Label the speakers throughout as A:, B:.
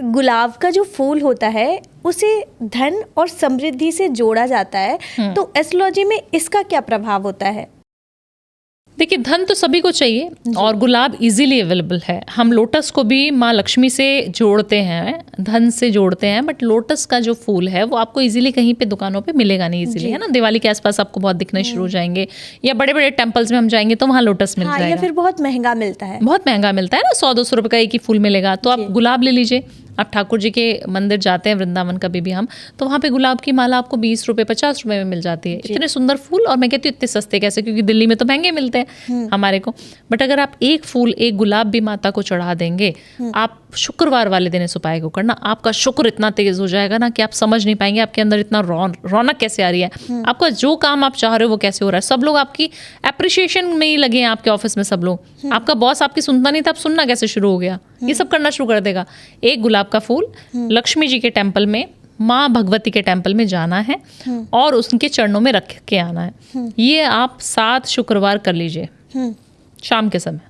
A: गुलाब का जो फूल होता है उसे धन और समृद्धि से जोड़ा जाता है, तो एस्ट्रोलॉजी में इसका क्या प्रभाव होता है?
B: देखिए, धन तो सभी को चाहिए और गुलाब इजीली अवेलेबल है। हम लोटस को भी माँ लक्ष्मी से जोड़ते हैं, धन से जोड़ते हैं, बट लोटस का जो फूल है वो आपको इजीली कहीं पे दुकानों पे मिलेगा नहीं इजीली, है ना। दिवाली के आसपास आपको बहुत दिखने शुरू हो जाएंगे, या बड़े बड़े टेम्पल्स में हम जाएंगे तो वहाँ लोटस मिल जाएगा।
A: या फिर बहुत महंगा मिलता है,
B: बहुत महंगा मिलता है ना, 100-200 रुपये का एक ही फूल मिलेगा। तो आप गुलाब ले लीजिए। आप ठाकुर जी के मंदिर जाते हैं वृंदावन कभी भी हम, तो वहाँ पे गुलाब की माला आपको 20 रुपये 50 रुपये में मिल जाती है। इतने सुंदर फूल, और मैं कहती हूँ इतने सस्ते कैसे, क्योंकि दिल्ली में तो महंगे मिलते हैं हमारे को। बट अगर आप एक फूल, एक गुलाब भी माता को चढ़ा देंगे, आप शुक्रवार वाले दिन इस उपाय को करना, आपका शुक्र इतना तेज हो जाएगा ना कि आप समझ नहीं पाएंगे आपके अंदर इतना रौनक कैसे आ रही है। आपका जो काम आप चाह रहे हो वो कैसे हो रहा है। सब लोग आपकी एप्रिशिएशन में ही लगे हैं, आपके ऑफिस में सब लोग। आपका बॉस आपकी सुनता नहीं था, अब सुनना कैसे शुरू हो गया, ये सब करना शुरू कर देगा। एक गुलाब का फूल लक्ष्मी जी के टेम्पल में, माँ भगवती के टेम्पल में जाना है और उनके चरणों में रख के आना है। ये आप 7 शुक्रवार कर लीजिए शाम के समय।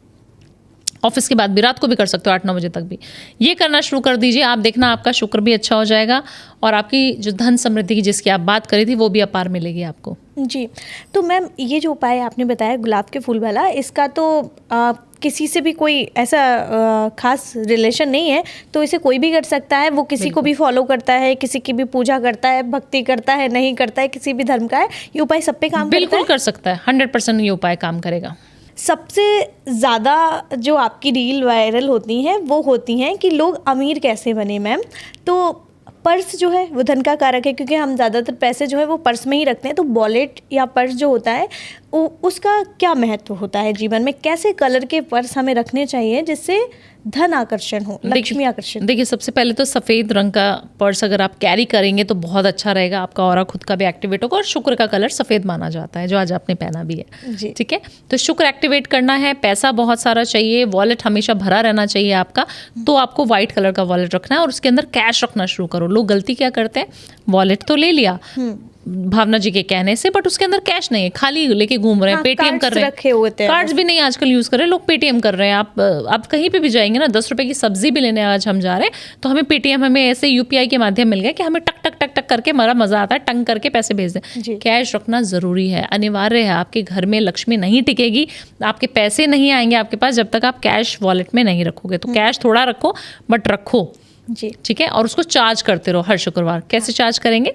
B: ऑफिस के बाद भी, रात को भी कर सकते हो 8-9 बजे तक भी। ये करना शुरू कर दीजिए, आप देखना आपका शुक्र भी अच्छा हो जाएगा और आपकी जो धन समृद्धि की जिसकी आप बात करी थी वो भी अपार मिलेगी आपको।
A: जी, तो मैम ये जो उपाय आपने बताया गुलाब के फूल वाला, इसका तो किसी से भी कोई ऐसा खास रिलेशन नहीं है, तो इसे कोई भी कर सकता है, वो किसी को भी फॉलो करता है, किसी की भी पूजा करता है, भक्ति करता है, नहीं करता है, किसी भी धर्म का है, ये उपाय सब पे काम करता है?
B: बिल्कुल कर सकता है, 100% ये उपाय काम करेगा।
A: सबसे ज़्यादा जो आपकी रील वायरल होती हैं वो होती हैं कि लोग अमीर कैसे बने मैम। तो पर्स जो है वो धन का कारक है, क्योंकि हम ज़्यादातर पैसे जो है वो पर्स में ही रखते हैं। तो वॉलेट या पर्स जो होता है उसका क्या महत्व होता है जीवन में? कैसे कलर के पर्स हमें रखने चाहिए जिससे धन आकर्षण हो, लक्ष्मी आकर्षण?
B: देखिए, सबसे पहले तो सफ़ेद रंग का पर्स अगर आप कैरी करेंगे तो बहुत अच्छा रहेगा, आपका ऑरा खुद का भी एक्टिवेट होगा। और शुक्र का कलर सफ़ेद माना जाता है, जो आज आपने पहना भी है, ठीक है। तो शुक्र एक्टिवेट करना है, पैसा बहुत सारा चाहिए, वॉलेट हमेशा भरा रहना चाहिए आपका, तो आपको व्हाइट कलर का वॉलेट रखना है और उसके अंदर कैश रखना शुरू करो। लोग गलती क्या करते हैं, वॉलेट तो ले लिया भावना जी के कहने से, बट उसके अंदर कैश नहीं है, खाली लेके घूम रहे हैं, पेटीएम कर रहे हैं। कार्ड्स भी नहीं आजकल यूज कर रहे हैं लोग, पेटीएम कर रहे हैं। आप कहीं पे भी जाएंगे ना, 10 रुपए की सब्जी भी लेने आज हम जा रहे हैं तो हमें पेटीएम, हमें ऐसे यूपीआई के माध्यम मिल गया कि हमें टक टक टक टक करके हमारा मजा आता है, टंग करके पैसे भेज दें। कैश रखना जरूरी है, अनिवार्य है। आपके घर में लक्ष्मी नहीं टिकेगी, आपके पैसे नहीं आएंगे आपके पास जब तक आप कैश वॉलेट में नहीं रखोगे। तो कैश थोड़ा रखो, बट रखो
A: जी,
B: ठीक है। और उसको चार्ज करते रहो हर शुक्रवार। कैसे चार्ज करेंगे?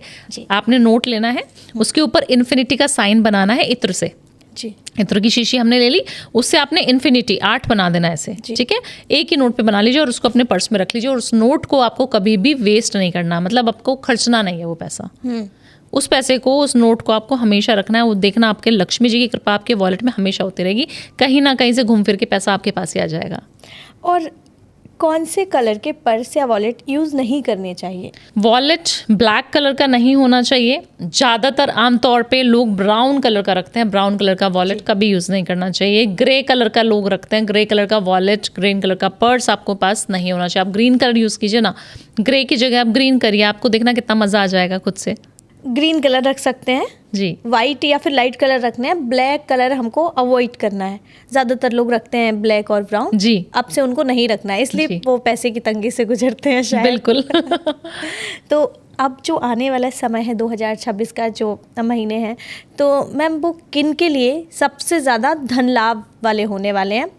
B: आपने नोट लेना है, उसके ऊपर इन्फिनिटी का साइन बनाना है इत्र से।
A: जी,
B: इत्र की शीशी हमने ले ली, उससे आपने इन्फिनिटी 8 बना देना ऐसे, ठीक है। एक ही नोट पे बना लीजिए और उसको अपने पर्स में रख लीजिए। और उस नोट को आपको कभी भी वेस्ट नहीं करना, मतलब आपको खर्चना नहीं है वो पैसा। उस पैसे को, उस नोट को आपको हमेशा रखना है। वो देखना आपके लक्ष्मी जी की कृपा आपके वॉलेट में हमेशा होती रहेगी, कहीं ना कहीं से घूम फिर के पैसा आपके पास ही आ जाएगा।
A: और कौन से कलर के पर्स या वॉलेट यूज़ नहीं करने चाहिए?
B: वॉलेट ब्लैक कलर का नहीं होना चाहिए। ज़्यादातर आमतौर पे लोग ब्राउन कलर का रखते हैं, ब्राउन कलर का वॉलेट कभी यूज़ नहीं करना चाहिए। ग्रे कलर का लोग रखते हैं, ग्रे कलर का वॉलेट, ग्रीन कलर का पर्स आपको पास नहीं होना चाहिए। आप ग्रीन कलर यूज़ कीजिए ना, ग्रे की जगह आप ग्रीन करिए, आपको देखना कितना मज़ा आ जाएगा खुद से।
A: ग्रीन कलर रख सकते हैं
B: जी,
A: वाइट या फिर लाइट कलर रखने हैं, ब्लैक कलर हमको अवॉइड करना है। ज़्यादातर लोग रखते हैं ब्लैक और ब्राउन
B: जी,
A: अब से उनको नहीं रखना है, इसलिए वो पैसे की तंगी से गुजरते हैं शायद।
B: बिल्कुल।
A: तो अब जो आने वाला समय है 2026 का जो महीने हैं, तो मैम वो किन के लिए सबसे ज़्यादा धन लाभ वाले होने वाले हैं?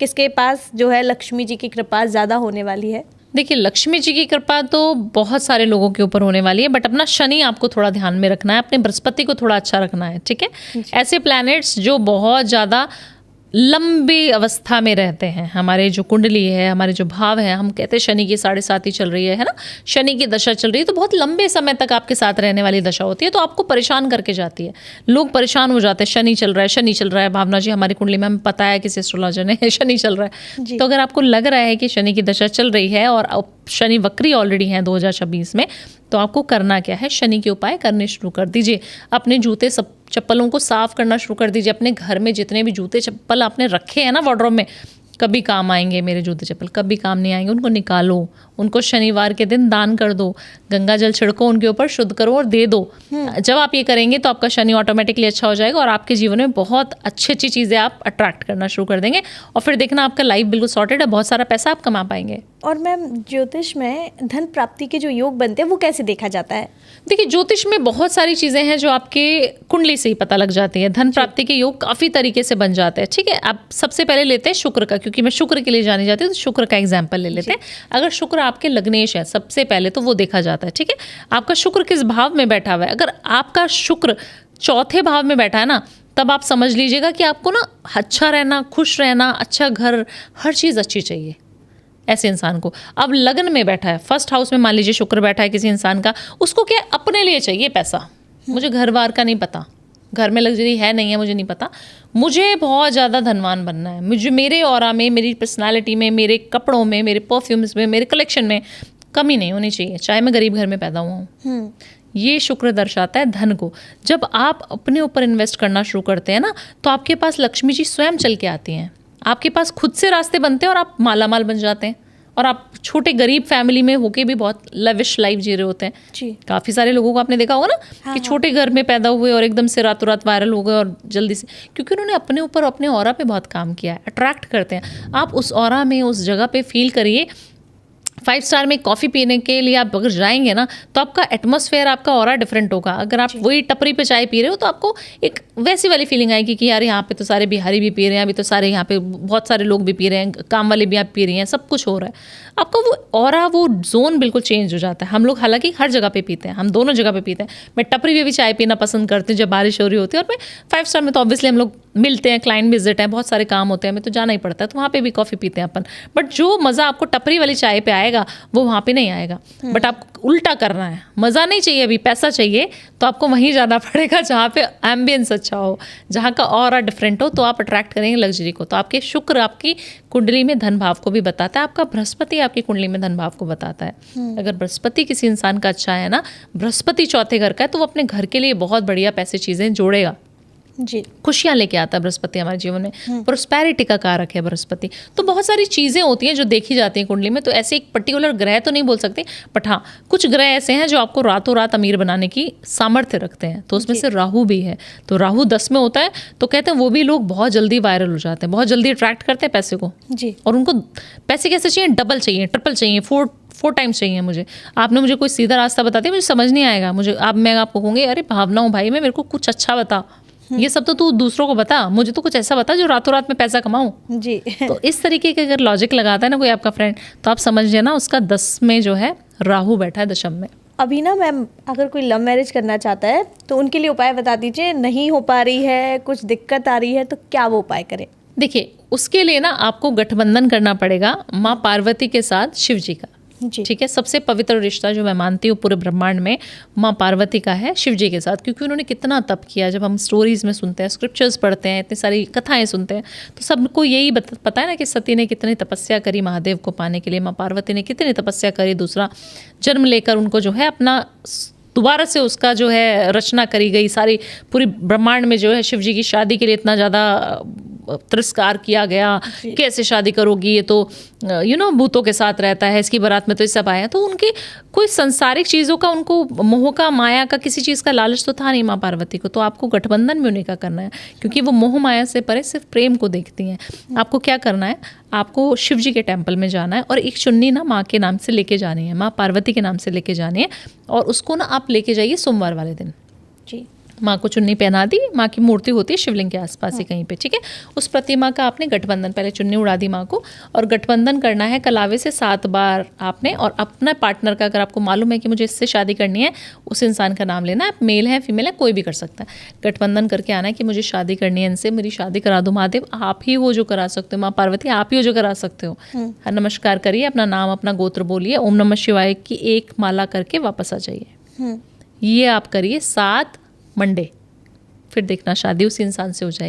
A: किसके पास जो है लक्ष्मी जी की कृपा ज़्यादा होने वाली है?
B: देखिए, लक्ष्मी जी की कृपा तो बहुत सारे लोगों के ऊपर होने वाली है, बट अपना शनि आपको थोड़ा ध्यान में रखना है, अपने बृहस्पति को थोड़ा अच्छा रखना है, ठीक है। ऐसे प्लैनेट्स जो बहुत ज़्यादा लंबी अवस्था में रहते हैं, हमारे जो कुंडली है, हमारे जो भाव है, हम कहते हैं शनि की 7.5 चल रही है ना, शनि की दशा चल रही है, तो बहुत लंबे समय तक आपके साथ रहने वाली दशा होती है, तो आपको परेशान करके जाती है। लोग परेशान हो जाते हैं, शनि चल रहा है, शनि चल रहा है। भावना जी, हमारी कुंडली में हमें पता है किसी एस्ट्रोलॉजर ने शनि चल रहा है, तो अगर आपको लग रहा है कि शनि की दशा चल रही है और शनि वक्री ऑलरेडी हैं 2026 में, तो आपको करना क्या है, शनि के उपाय करने शुरू कर दीजिए। अपने जूते सब चप्पलों को साफ करना शुरू कर दीजिए। अपने घर में जितने भी जूते चप्पल आपने रखे हैं ना वार्डरोब में, कभी काम आएंगे मेरे जूते चप्पल, कभी काम नहीं आएंगे, उनको निकालो, उनको शनिवार के दिन दान कर दो, गंगा जल छिड़को उनके ऊपर, शुद्ध करो और दे दो। जब आप ये करेंगे तो आपका शनि ऑटोमेटिकली अच्छा हो जाएगा और आपके जीवन में बहुत अच्छी अच्छी चीज़ें आप अट्रैक्ट करना शुरू कर देंगे और फिर देखना आपका लाइफ बिल्कुल सॉर्टेड है, बहुत सारा पैसा आप कमा पाएंगे।
A: और मैम ज्योतिष में धन प्राप्ति के जो योग बनते हैं वो कैसे देखा जाता है?
B: देखिए, ज्योतिष में बहुत सारी चीज़ें हैं जो आपके कुंडली से ही पता लग जाती है। धन प्राप्ति के योग काफ़ी तरीके से बन जाते हैं। ठीक है, आप सबसे पहले लेते हैं शुक्र का, क्योंकि मैं शुक्र के लिए जानी जाती हूँ, तो शुक्र का एग्जाम्पल ले लेते हैं। अगर शुक्र आपके लग्नेश है सबसे पहले तो वो देखा जाता है। ठीक है, आपका शुक्र किस भाव में बैठा हुआ है। अगर आपका शुक्र चौथे भाव में बैठा है ना, तब आप समझ लीजिएगा कि आपको ना अच्छा रहना, खुश रहना, अच्छा घर, हर चीज़ अच्छी चाहिए ऐसे इंसान को। अब लग्न में बैठा है, फर्स्ट हाउस में मान लीजिए शुक्र बैठा है किसी इंसान का, उसको क्या अपने लिए चाहिए पैसा। मुझे घर बार का नहीं पता, घर में लग्जरी है नहीं है मुझे नहीं पता, मुझे बहुत ज़्यादा धनवान बनना है, मुझे मेरे ऑरा में, मेरी पर्सनालिटी में, मेरे कपड़ों में, मेरे परफ्यूम्स में, मेरे कलेक्शन में कमी नहीं होनी चाहिए, चाहे मैं गरीब घर में पैदा हुआ हूँ। ये शुक्र दर्शाता है धन को। जब आप अपने ऊपर इन्वेस्ट करना शुरू करते हैं ना, तो आपके पास लक्ष्मी जी स्वयं चल के आती हैं, आपके पास खुद से रास्ते बनते हैं और आप माला माल बन जाते हैं। और आप छोटे गरीब फैमिली में होके भी बहुत लविश लाइफ जी रहे होते हैं
A: जी।
B: काफ़ी सारे लोगों को आपने देखा होगा ना कि छोटे घर में पैदा हुए और एकदम से रातों रात वायरल हो गए और जल्दी से, क्योंकि उन्होंने अपने ऊपर, अपने ऑरा पे बहुत काम किया है। अट्रैक्ट करते हैं आप उस ऑरा में, उस जगह पे फील करिए। 5 स्टार में कॉफ़ी पीने के लिए आप अगर जाएंगे ना, तो आपका एटमॉस्फेयर, आपका ऑरा डिफरेंट होगा। अगर आप वही टपरी पे चाय पी रहे हो तो आपको एक वैसी वाली फीलिंग आएगी कि यार यहाँ पे तो सारे बिहारी भी पी रहे हैं, अभी तो सारे यहाँ पे बहुत सारे लोग भी पी रहे हैं, काम वाले भी आप पी रही हैं, सब कुछ हो रहा है। आपका वो ऑरा, वो जोन बिल्कुल चेंज हो जाता है। हम लोग हालांकि हर जगह पे पीते हैं, हम दोनों जगह पे पीते हैं। मैं टपरी में भी चाय पीना पसंद करती हूँ जब बारिश हो रही होती है, और मैं 5 स्टार में तो ऑब्वियसली हम लोग मिलते हैं, क्लाइंट विजिट है, बहुत सारे काम होते हैं, हमें तो जाना ही पड़ता है, तो वहाँ पे भी कॉफ़ी पीते हैं अपन। बट जो मज़ा आपको टपरी वाली चाय पे आएगा वो वहाँ पे नहीं आएगा। बट आपको उल्टा करना है, मज़ा नहीं चाहिए अभी, पैसा चाहिए, तो आपको वहीं जाना पड़ेगा जहाँ पे एम्बियंस अच्छा हो, जहाँ का ऑरा डिफरेंट हो, तो आप अट्रैक्ट करेंगे लग्जरी को। तो आपके शुक्र आपकी कुंडली में धन भाव को भी बताता है, आपका बृहस्पति आपकी कुंडली में धन भाव को बताता है। अगर बृहस्पति किसी इंसान का अच्छा है ना, बृहस्पति चौथे घर का है, तो वो अपने घर के लिए बहुत बढ़िया पैसे चीज़ें जोड़ेगा
A: जी,
B: खुशियाँ लेके आता है बृहस्पति हमारे जीवन में। प्रोस्पेरिटी का कारक है बृहस्पति। तो बहुत सारी चीज़ें होती हैं जो देखी जाती हैं कुंडली में। तो ऐसे एक पर्टिकुलर ग्रह तो नहीं बोल सकते, बट हाँ कुछ ग्रह ऐसे हैं जो आपको रातों रात अमीर बनाने की सामर्थ्य रखते हैं। तो उसमें से राहु भी है। तो राहु 10 में होता है, तो कहते हैं वो भी लोग बहुत जल्दी वायरल हो जाते हैं, बहुत जल्दी अट्रैक्ट करते हैं पैसे को
A: जी।
B: और उनको पैसे कैसे चाहिए, डबल चाहिए, ट्रिपल चाहिए, 4 टाइम्स चाहिए मुझे। आपने मुझे कोई सीधा रास्ता बता दिया, मुझे समझ नहीं आएगा, मैं आपको कहूँगी अरे भावनाओं भाई में मेरे को कुछ अच्छा बता, ये सब तो तू दूसरों को बता, मुझे तो कुछ ऐसा बता जो रातों रात में पैसा कमाऊं
A: जी।
B: तो इस तरीके के अगर लॉजिक लगाता है ना कोई आपका फ्रेंड, तो आप समझ लेना उसका 10 में जो है राहु बैठा है, दशम में।
A: अभी ना मैम, अगर कोई लव मैरिज करना चाहता है तो उनके लिए उपाय बता दीजिए। नहीं हो पा रही है, कुछ दिक्कत आ रही है, तो क्या वो उपाय करें?
B: देखिए, उसके लिए ना आपको गठबंधन करना पड़ेगा माँ पार्वती के साथ शिव जी का। ठीक है, सबसे पवित्र रिश्ता जो मैं मानती हूँ पूरे ब्रह्मांड में माँ पार्वती का है शिव जी के साथ, क्योंकि उन्होंने कितना तप किया। जब हम स्टोरीज में सुनते हैं, स्क्रिप्चर्स पढ़ते हैं, इतनी सारी कथाएं सुनते हैं, तो सबको यही पता है ना कि सती ने कितनी तपस्या करी महादेव को पाने के लिए, माँ पार्वती ने कितनी तपस्या करी, दूसरा जन्म लेकर उनको जो है अपना दोबारा से उसका जो है रचना करी गई। सारी पूरी ब्रह्मांड में जो है शिव जी की शादी के लिए इतना ज़्यादा तिरस्कार किया गया, कैसे शादी करोगी, ये तो भूतों के साथ रहता है, इसकी बारात में तो ये सब आया। तो उनके कोई संसारिक चीज़ों का, उनको मोह का, माया का, किसी चीज़ का लालच तो था नहीं माँ पार्वती को। तो आपको गठबंधन में उन्हीं का करना है, क्योंकि वो मोह माया से परे सिर्फ प्रेम को देखती हैं। आपको क्या करना है, आपको शिव जी के टेम्पल में जाना है और एक चुन्नी ना माँ के नाम से लेके जानी है, माँ पार्वती के नाम से लेके जानी है, और उसको ना आप लेके जाइए सोमवार वाले दिन
A: जी।
B: माँ को चुन्नी पहना दी, माँ की मूर्ति होती है शिवलिंग के आसपास ही कहीं पे, ठीक है। उस प्रतिमा का आपने गठबंधन, पहले चुन्नी उड़ा दी माँ को, और गठबंधन करना है कलावे से 7 बार आपने। और अपना पार्टनर का, अगर आपको मालूम है कि मुझे इससे शादी करनी है, उस इंसान का नाम लेना है, आप मेल है फीमेल है कोई भी कर सकता है। गठबंधन करके आना है कि मुझे शादी करनी है इनसे, मेरी शादी करा दो महादेव, आप ही हो जो करा सकते हो, माँ पार्वती आप ही हो जो करा सकते हो। नमस्कार करिए, अपना नाम अपना गोत्र बोलिए, ओम नमः शिवाय की 1 माला करके वापस आ जाइए। ये आप करिए 7 मंडे, फिर देखना शादी उसी इंसान से हो जाएगी।